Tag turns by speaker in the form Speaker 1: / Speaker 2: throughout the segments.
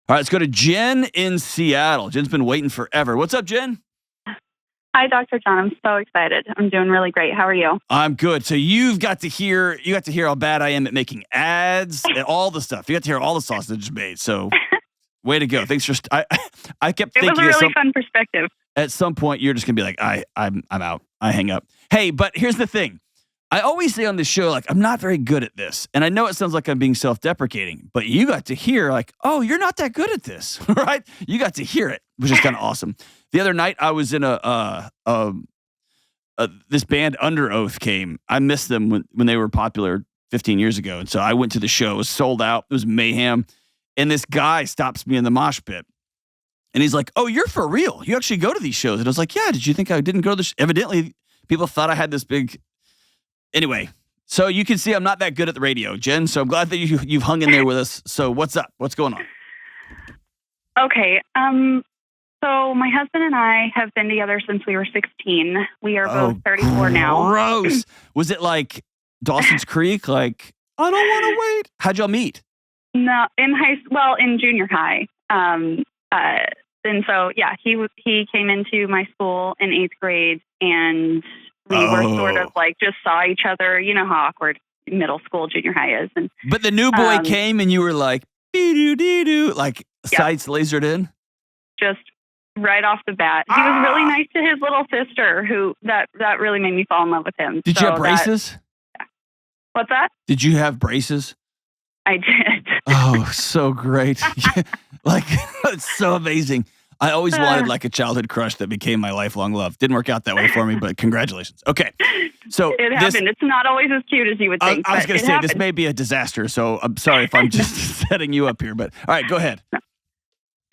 Speaker 1: All right, let's go to Jen in Seattle. Jen's been waiting forever. What's up, Jen?
Speaker 2: Hi, Dr. John. I'm so excited. I'm doing really great. How are you?
Speaker 1: I'm good. So you got to hear how bad I am at making ads and all the stuff. You got to hear all the sausage made. So way to go. Thanks for I kept thinking
Speaker 2: it was a really fun perspective.
Speaker 1: At some point you're just gonna be like, I'm out. I hang up. Hey, but here's the thing. I always say on this show, like, I'm not very good at this. And I know it sounds like I'm being self-deprecating, but you got to hear, like, oh, you're not that good at this, right? You got to hear it, which is kind of awesome. The other night, I was in this band Under Oath came. I missed them when they were popular 15 years ago. And so I went to the show. It was sold out. It was mayhem. And this guy stops me in the mosh pit. And he's like, oh, you're for real. You actually go to these shows. And I was like, yeah, did you think I didn't go to this? Evidently, people thought I had this big... Anyway, so you can see I'm not that good at the radio, Jen. So I'm glad that you've hung in there with us. So what's up? What's going on?
Speaker 2: Okay. So my husband and I have been together since we were 16. We are both 34 now.
Speaker 1: Gross. Was it like Dawson's Creek? Like, I don't want to wait. How'd y'all meet?
Speaker 2: No, in junior high. And so, yeah, he came into my school in 8th grade, and we were sort of like just saw each other. You know how awkward middle school, junior high is.
Speaker 1: But the new boy came, and you were like, dee-doo, like sights lasered in?
Speaker 2: Just right off the bat. He was really nice to his little sister, who that really made me fall in love with him.
Speaker 1: Did you have braces?
Speaker 2: What's that?
Speaker 1: Did you have braces?
Speaker 2: I did.
Speaker 1: Oh, so great. Like, it's so amazing. I always wanted like a childhood crush that became my lifelong love. Didn't work out that way for me, but congratulations. Okay. So
Speaker 2: it happened. It's not always as cute as you would think.
Speaker 1: I was going to say, happened. This may be a disaster, so I'm sorry if I'm just setting you up here, but all right, go ahead.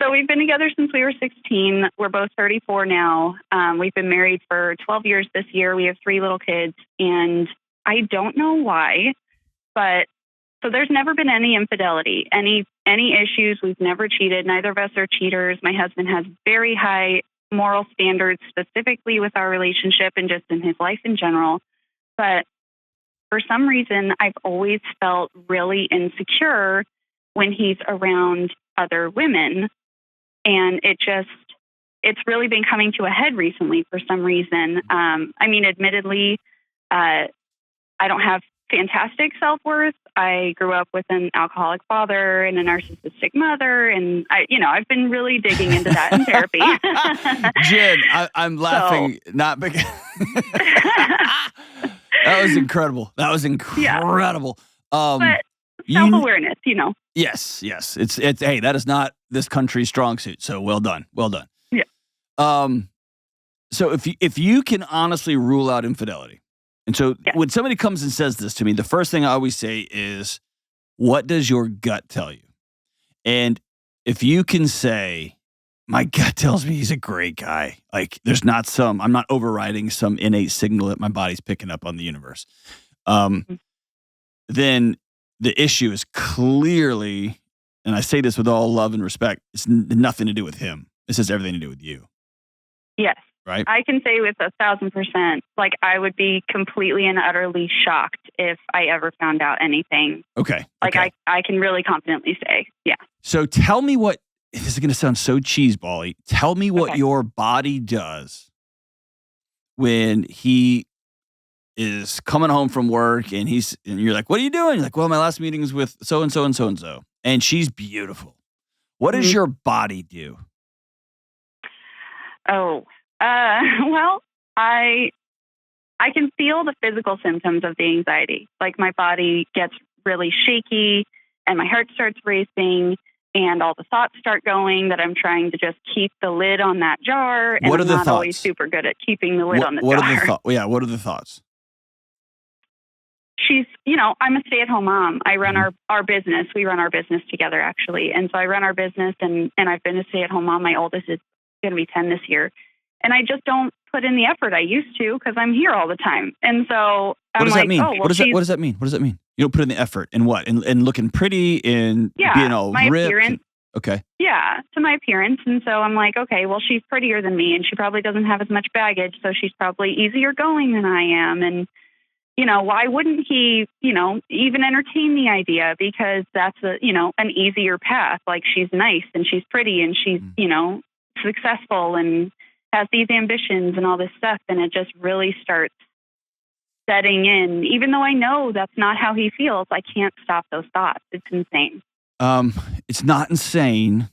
Speaker 2: So we've been together since we were 16. We're both 34 now. We've been married for 12 years this year. We have 3 little kids, and I don't know why, but so there's never been any infidelity, any issues. We've never cheated. Neither of us are cheaters. My husband has very high moral standards, specifically with our relationship and just in his life in general. But for some reason, I've always felt really insecure when he's around other women. And it's really been coming to a head recently for some reason. I mean, admittedly, I don't have fantastic self-worth. I grew up with an alcoholic father and a narcissistic mother, and I've been really digging into that in therapy.
Speaker 1: Jen, I'm laughing not because that was incredible. That was incredible.
Speaker 2: But self-awareness,
Speaker 1: Yes. It's hey, that is not this country's strong suit. So well done.
Speaker 2: Yeah.
Speaker 1: So if you can honestly rule out infidelity. And so when somebody comes and says this to me, the first thing I always say is, what does your gut tell you? And if you can say, my gut tells me he's a great guy, like I'm not overriding some innate signal that my body's picking up on the universe, then the issue is clearly, and I say this with all love and respect, it's nothing to do with him. This has everything to do with you.
Speaker 2: Yes.
Speaker 1: Right?
Speaker 2: I can say with 1,000%, like I would be completely and utterly shocked if I ever found out anything.
Speaker 1: Okay.
Speaker 2: Like I can really confidently say, yeah.
Speaker 1: So tell me this is going to sound so cheeseball-y. Tell me what your body does when he is coming home from work and you're like, what are you doing? You're like, well, my last meeting was with so-and-so and so-and-so. And she's beautiful. What does your body do?
Speaker 2: Oh, well, I can feel the physical symptoms of the anxiety. Like my body gets really shaky and my heart starts racing and all the thoughts start going that I'm trying to just keep the lid on that jar. And
Speaker 1: what are the
Speaker 2: I'm not
Speaker 1: thoughts?
Speaker 2: Always super good at keeping the lid on the jar.
Speaker 1: What are the thoughts?
Speaker 2: She's, I'm a stay-at-home mom. I run our business. We run our business together, actually. And so I run our business and I've been a stay-at-home mom. My oldest is going to be 10 this year. And I just don't put in the effort I used to because I'm here all the time. And so I'm
Speaker 1: that mean? What does that mean? What does that mean? You don't put in the effort in what? In looking pretty, in being all
Speaker 2: my
Speaker 1: ripped?
Speaker 2: Appearance.
Speaker 1: Okay.
Speaker 2: Yeah, to my appearance. And so I'm like, okay, well, she's prettier than me and she probably doesn't have as much baggage. So she's probably easier going than I am. And why wouldn't he, even entertain the idea? Because that's an easier path. Like, she's nice and she's pretty and she's, successful and has these ambitions and all this stuff. And it just really starts setting in. Even though I know that's not how he feels, I can't stop those thoughts. It's insane.
Speaker 1: It's not insane.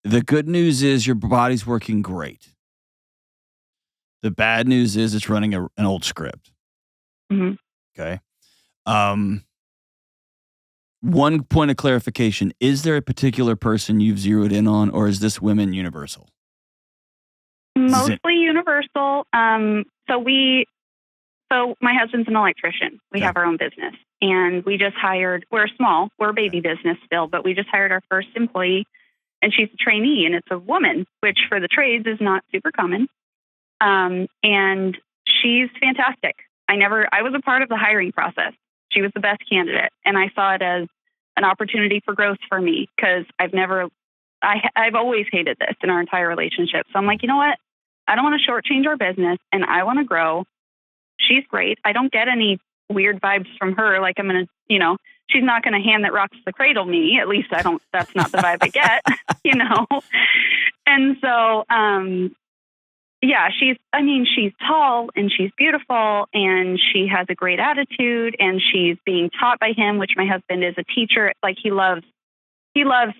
Speaker 1: The good news is your body's working great. The bad news is it's running an old script.
Speaker 2: Mm-hmm.
Speaker 1: Okay. One point of clarification: is there a particular person you've zeroed in on, or is this women universal?
Speaker 2: Mostly universal. So my husband's an electrician. We have our own business, and we just hired. We're a baby business still, but we just hired our first employee, and she's a trainee, and it's a woman, which for the trades is not super common. And she's fantastic. I was a part of the hiring process. She was the best candidate, and I saw it as an opportunity for growth for me, because I've always hated this in our entire relationship. So I'm like, you know what? I don't want to shortchange our business, and I want to grow. She's great. I don't get any weird vibes from her. Like, I'm going to, she's not going to hand that rocks the cradle me. At least that's not the vibe I get, And so, she's tall and she's beautiful and she has a great attitude and she's being taught by him, which my husband is a teacher. Like, he loves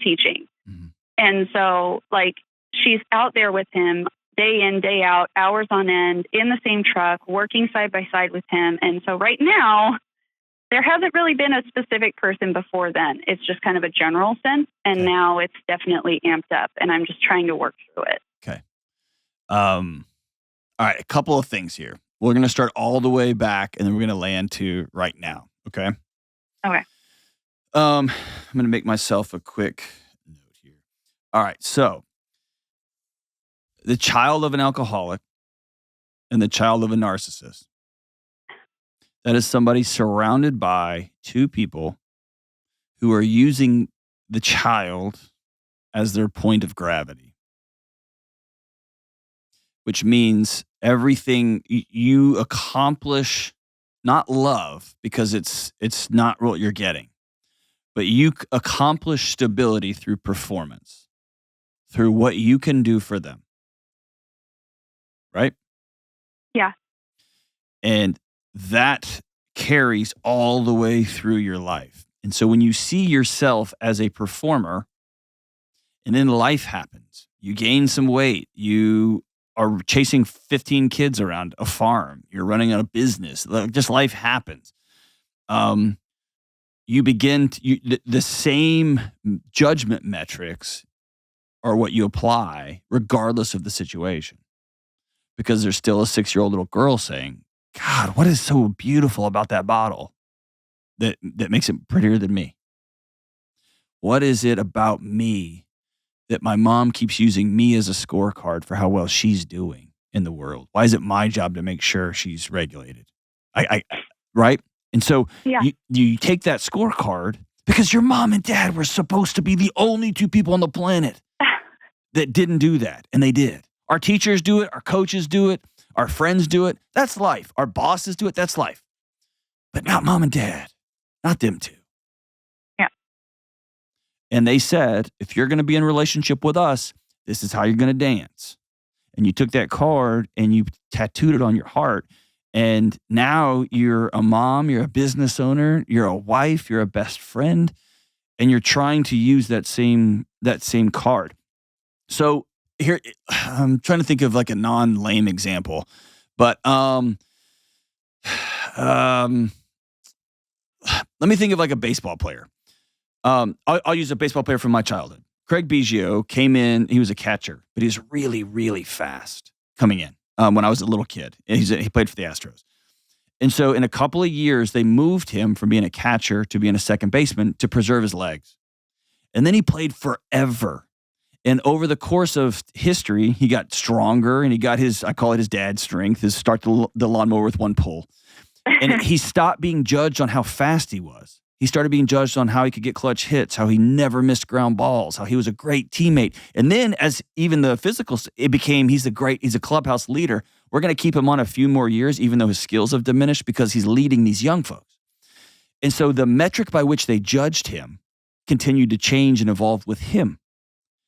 Speaker 2: teaching. Mm-hmm. And so, like, she's out there with him day in, day out, hours on end, in the same truck, working side by side with him. And so right now, there hasn't really been a specific person before then. It's just kind of a general sense. And now it's definitely amped up, and I'm just trying to work through it.
Speaker 1: Okay. All right. A couple of things here. We're going to start all the way back, and then we're going to land to right now. Okay.
Speaker 2: Okay.
Speaker 1: I'm going to make myself a quick note here. All right. So, the child of an alcoholic and the child of a narcissist. That is somebody surrounded by two people who are using the child as their point of gravity. Which means everything you accomplish, not love, because it's not what you're getting, but you accomplish stability through performance, through what you can do for them. Right?
Speaker 2: Yeah.
Speaker 1: And that carries all the way through your life. And so when you see yourself as a performer, and then life happens, you gain some weight, you are chasing 15 kids around a farm, you're running a business, just life happens. You begin the same judgment metrics are what you apply regardless of the situation. Because there's still a 6-year-old little girl saying, God, what is so beautiful about that bottle that makes it prettier than me? What is it about me that my mom keeps using me as a scorecard for how well she's doing in the world? Why is it my job to make sure she's regulated? Right? And so you take that scorecard because your mom and dad were supposed to be the only two people on the planet that didn't do that, and they did. Our teachers do it. Our coaches do it. Our friends do it. That's life. Our bosses do it. That's life. But not mom and dad. Not them two.
Speaker 2: Yeah.
Speaker 1: And they said, if you're going to be in a relationship with us, this is how you're going to dance. And you took that card and you tattooed it on your heart. And now you're a mom, you're a business owner, you're a wife, you're a best friend, and you're trying to use that same card. So, here, I'm trying to think of like a non-lame example, but let me think of like a baseball player. I'll use a baseball player from my childhood. Craig Biggio came in. He was a catcher, but he was really, really fast coming in when I was a little kid. He played for the Astros. And so in a couple of years, they moved him from being a catcher to being a second baseman to preserve his legs. And then he played forever. And over the course of history, he got stronger and he got I call it his dad's strength, his start the lawnmower with one pull. And he stopped being judged on how fast he was. He started being judged on how he could get clutch hits, how he never missed ground balls, how he was a great teammate. And then as even the physical, it became he's a clubhouse leader. We're going to keep him on a few more years, even though his skills have diminished, because he's leading these young folks. And so the metric by which they judged him continued to change and evolve with him,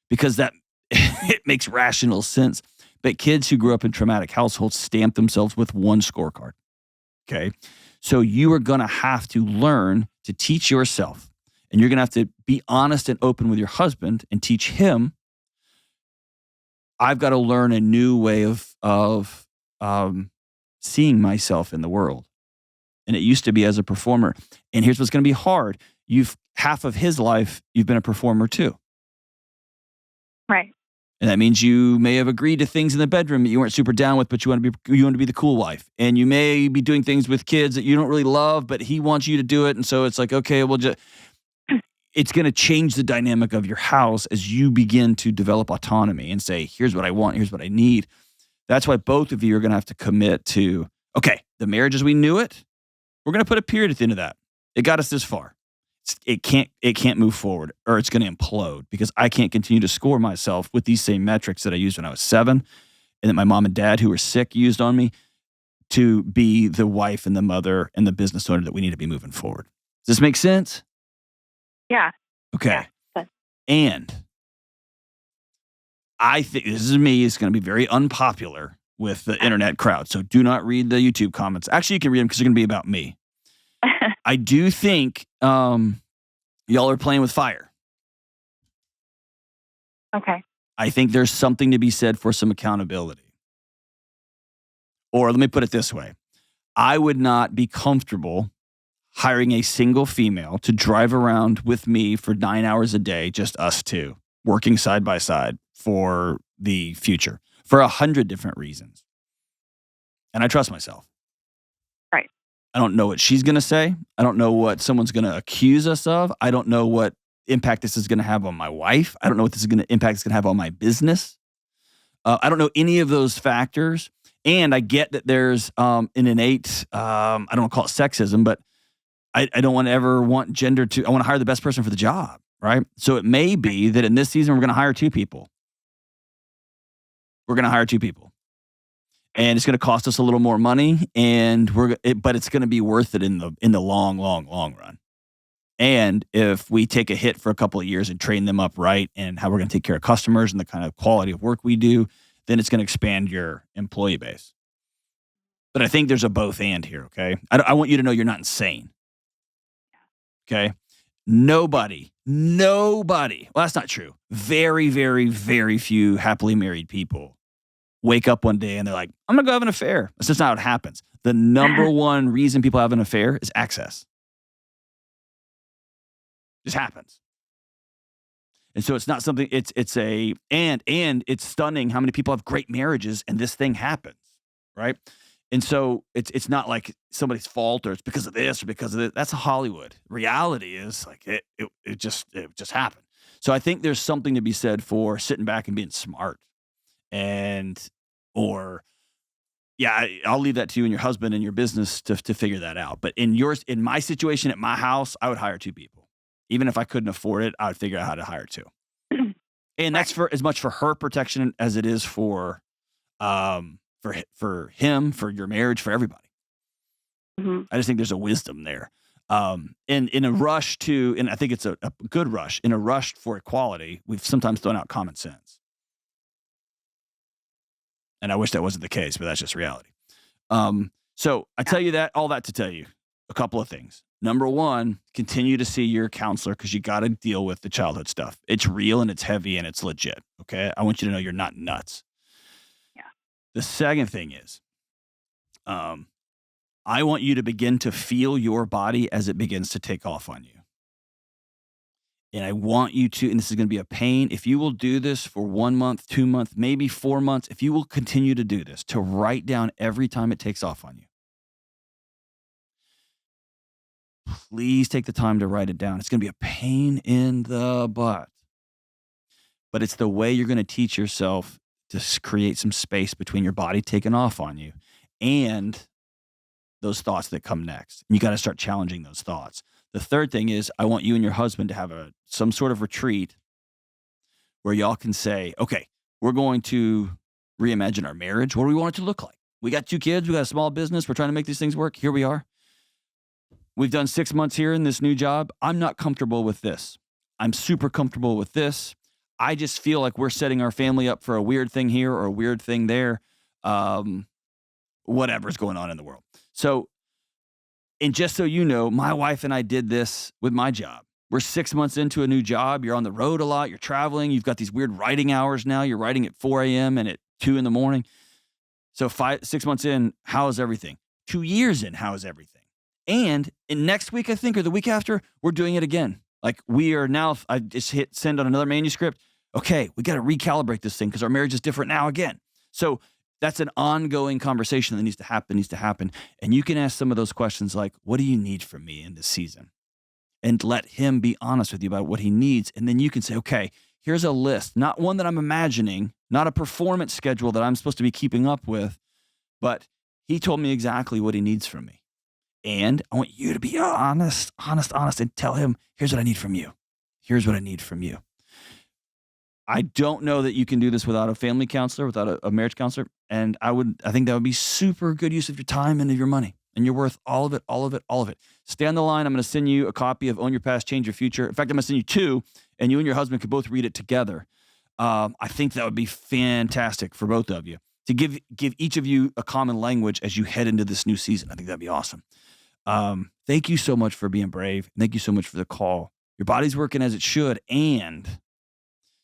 Speaker 1: because that it makes rational sense. But kids who grew up in traumatic households stamp themselves with one scorecard. Okay. So you are going to have to learn to teach yourself, and you're going to have to be honest and open with your husband and teach him. I've got to learn a new way of seeing myself in the world. And it used to be as a performer. And here's what's going to be hard. Half of his life, you've been a performer too.
Speaker 2: Right.
Speaker 1: And that means you may have agreed to things in the bedroom that you weren't super down with, but you want to be the cool wife. And you may be doing things with kids that you don't really love, but he wants you to do it. And so it's like, okay, it's going to change the dynamic of your house as you begin to develop autonomy and say, here's what I want, here's what I need. That's why both of you are going to have to commit to, okay, the marriage as we knew it, we're going to put a period at the end of that. It got us this far. It can't move forward, or it's going to implode, because I can't continue to score myself with these same metrics that I used when I was 7 and that my mom and dad who were sick used on me to be the wife and the mother and the business owner that we need to be moving forward. Does this make sense?
Speaker 2: Yeah.
Speaker 1: Okay.
Speaker 2: Yeah.
Speaker 1: And I think this is me. It's going to be very unpopular with the internet crowd. So do not read the YouTube comments. Actually, you can read them because they're going to be about me. I do think y'all are playing with fire.
Speaker 2: Okay.
Speaker 1: I think there's something to be said for some accountability. Or let me put it this way. I would not be comfortable hiring a single female to drive around with me for 9 hours a day, just us two, working side by side for the future, for 100 different reasons. And I trust myself.
Speaker 2: Right.
Speaker 1: I don't know what she's going to say. I don't know what someone's going to accuse us of. I don't know what impact this is going to have on my wife. I don't know what this is going to impact it's going to have on my business. I don't know any of those factors. And I get that there's an innate, I don't want to call it sexism, but I don't want to ever want gender to, I want to hire the best person for the job, right? So it may be that in this season, we're going to hire 2 people. We're going to hire 2 people. And it's going to cost us a little more money, but it's going to be worth it in the long run. And if we take a hit for a couple of years and train them up right, and how we're going to take care of customers and the kind of quality of work we do, then it's going to expand your employee base. But I think there's a both and here, okay? I want you to know you're not insane, okay? Nobody, well, that's not true. Very, very, very few happily married people wake up one day and they're like, I'm going to go have an affair. That's just not how it happens. The number one reason people have an affair is access. It just happens. And so it's not something, and it's stunning how many people have great marriages and this thing happens, right? And so it's not like somebody's fault or it's because of this or because of that. That's Hollywood. Reality is like it just happened. So I think there's something to be said for sitting back and being smart. I'll leave that to you and your husband and your business to figure that out. But in my situation at my house, I would hire 2 people. Even if I couldn't afford it, I would figure out how to hire 2. And that's for as much for her protection as it is for him, for your marriage, for everybody.
Speaker 2: Mm-hmm.
Speaker 1: I just think there's a wisdom there. In a rush and I think it's a good rush, in a rush for equality, we've sometimes thrown out common sense. And I wish that wasn't the case, but that's just reality. So I tell you all that to tell you a couple of things. Number 1, continue to see your counselor, because you got to deal with the childhood stuff. It's real and it's heavy and it's legit. Okay. I want you to know you're not nuts.
Speaker 2: Yeah.
Speaker 1: The second thing is, I want you to begin to feel your body as it begins to take off on you. And I want you to, and this is going to be a pain, if you will do this for 1 month, 2 months, maybe 4 months, if you will continue to do this, to write down every time it takes off on you. Please take the time to write it down. It's going to be a pain in the butt. But it's the way you're going to teach yourself to create some space between your body taking off on you and those thoughts that come next. And you got to start challenging those thoughts. The third thing is I want you and your husband to have some sort of retreat where y'all can say, okay, we're going to reimagine our marriage. What do we want it to look like? We got 2 kids. We got a small business. We're trying to make these things work. Here we are. We've done 6 months here in this new job. I'm not comfortable with this. I'm super comfortable with this. I just feel like we're setting our family up for a weird thing here or a weird thing there. Whatever's going on in the world. So, and just so you know, my wife and I did this with my job. We're 6 months into a new job. You're on the road a lot. You're traveling. You've got these weird writing hours now. You're writing at 4 a.m. and at 2 in the morning. So 6 months in, how is everything? 2 years in, how is everything? And in next week, I think, or the week after, we're doing it again. Like we are now, I just hit send on another manuscript. Okay, we got to recalibrate this thing because our marriage is different now again. So that's an ongoing conversation that needs to happen. And you can ask some of those questions like, what do you need from me in this season? And let him be honest with you about what he needs. And then you can say, okay, here's a list, not one that I'm imagining, not a performance schedule that I'm supposed to be keeping up with, but he told me exactly what he needs from me. And I want you to be honest, and tell him, here's what I need from you. Here's what I need from you. I don't know that you can do this without a family counselor, without a marriage counselor. And I think that would be super good use of your time and of your money. And you're worth all of it. Stay on the line. I'm going to send you a copy of Own Your Past, Change Your Future. In fact, I'm going to send you 2, and you and your husband could both read it together. I think that would be fantastic for both of you to give each of you a common language as you head into this new season. I think that'd be awesome. Thank you so much for being brave. Thank you so much for the call. Your body's working as it should, and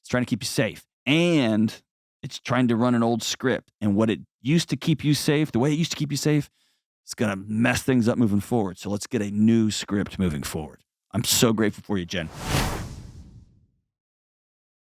Speaker 1: it's trying to keep you safe. And it's trying to run an old script. And what it used to keep you safe, the way it used to keep you safe, it's going to mess things up moving forward. So let's get a new script moving forward. I'm so grateful for you, Jen.